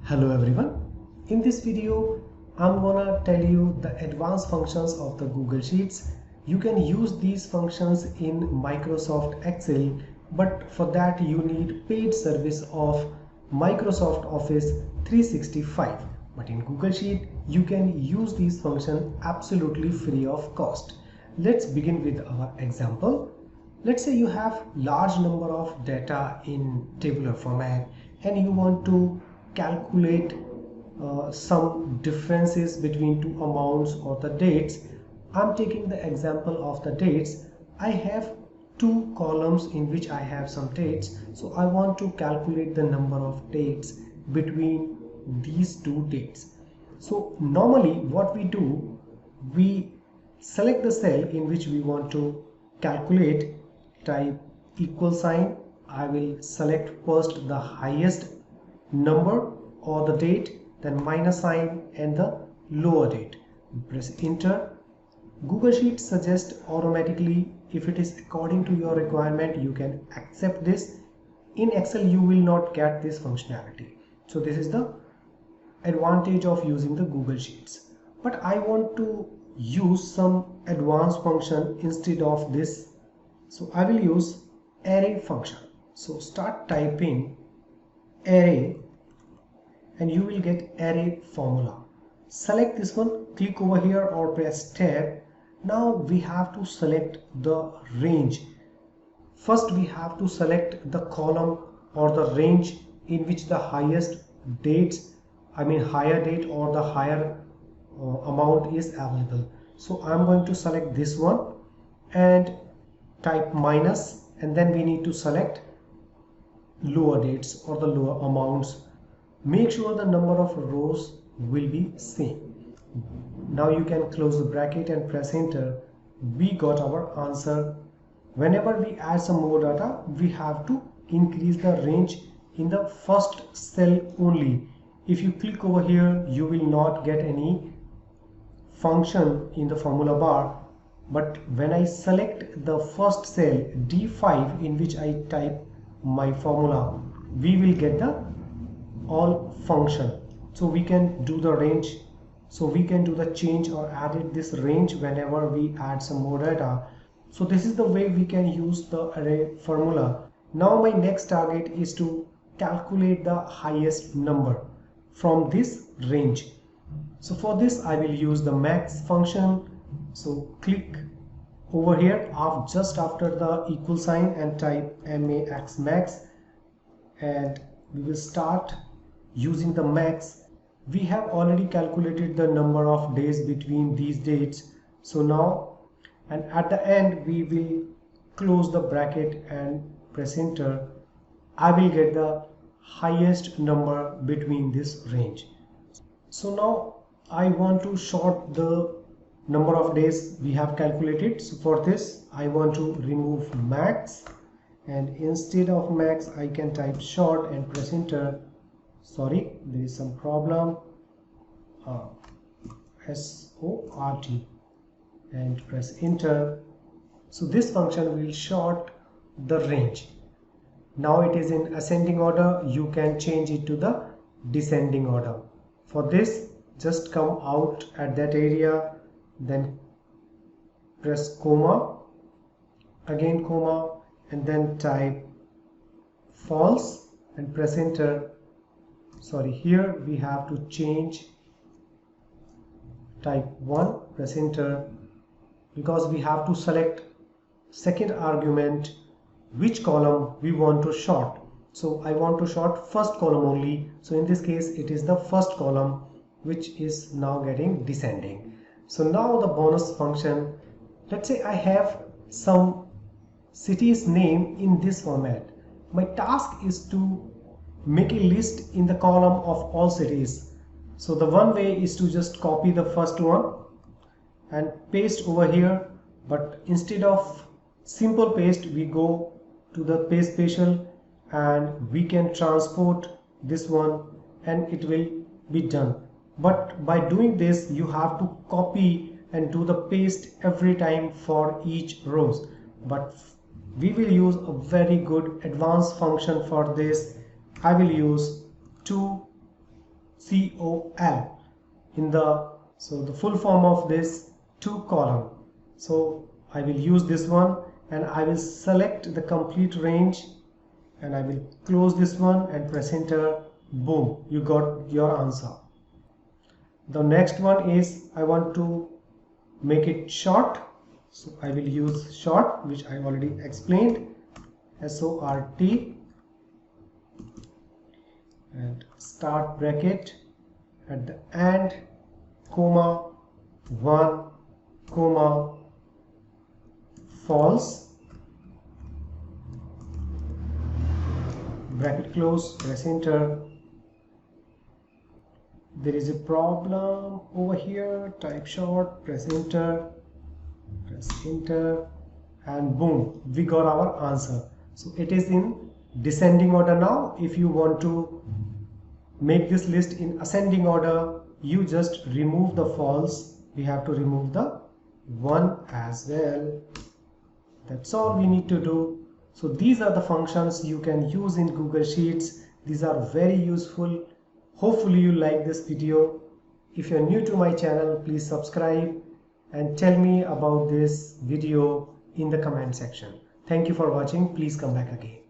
Hello everyone. In this video, I'm gonna tell you the advanced functions of the Google Sheets. You can use these functions in Microsoft Excel, but for that you need paid service of Microsoft Office 365. But in Google Sheet, you can use these functions absolutely free of cost. Let's begin with our example. Let's say you have large number of data in tabular format and you want to calculate some differences between two amounts or the dates. I'm taking the example of the dates. I have two columns in which I have some dates, so I want to calculate the number of dates between these two dates. So normally what we do, we select the cell in which we want to calculate, type equal sign. I will select first the highest number or the date, then minus sign and the lower date. Press enter. Google Sheets suggests automatically. If it is according to your requirement, you can accept this. In Excel you will not get this functionality. So this is the advantage of using the Google Sheets. But I want to use some advanced function instead of this. So I will use array function. So start typing array and you will get array formula. Select this one, click over here or press tab. Now we have to select the range. First we have to select the column or the range in which the highest dates, higher date or the higher amount is available. So I'm going to select this one and type minus, and then we need to select lower dates or the lower amounts. Make sure the number of rows will be same. Now you can close the bracket and press enter. We got our answer. Whenever we add some more data, we have to increase the range in the first cell only. If you click over here, you will not get any function in the formula bar. But when I select the first cell D5 in which I type my formula, we will get the all function. So we can do the range, so we can do the change or edit this range whenever we add some more data. So this is the way we can use the array formula. Now my next target is to calculate the highest number from this range. So for this I will use the max function. So click over here just after the equal sign and type max, and we will start using the max. We have already calculated the number of days between these dates. So now, and at the end we will close the bracket and press enter. I will get the highest number between this range. So now I want to sort the number of days we have calculated. So for this I want to remove max, and instead of max I can type short and press enter. Sorry, there is some problem. SORT and press enter. So this function will sort the range. Now it is in ascending order. You can change it to the descending order. For this, just come out at that area, then press comma, again comma, and then type false and press enter. Sorry, here we have to change, type 1, press enter, because we have to select second argument which column we want to sort. So I want to sort first column only. So in this case it is the first column which is now getting descending. So now the bonus function, let's say I have some city's name in this format. My task is to make a list in the column of all cities. So the one way is to just copy the first one and paste over here, but instead of simple paste we go to the paste special and we can transport this one and it will be done. But by doing this you have to copy and do the paste every time for each rows. But we will use a very good advanced function for this. I will use ToCol in the full form of this ToCol. So I will use this one and I will select the complete range and I will close this one and press enter. Boom, you got your answer. The next one is I want to make it short, so I will use short, which I already explained, SORT, and start bracket at the end, comma 1, comma false, bracket close, press enter. There is a problem over here, type short, press enter, and boom, we got our answer. So it is in descending order now. If you want to make this list in ascending order, you just remove the false. We have to remove the 1 as well. That's all we need to do. So these are the functions you can use in Google Sheets. These are very useful. Hopefully you like this video. If you're new to my channel, please subscribe and tell me about this video in the comment section. Thank you for watching. Please come back again.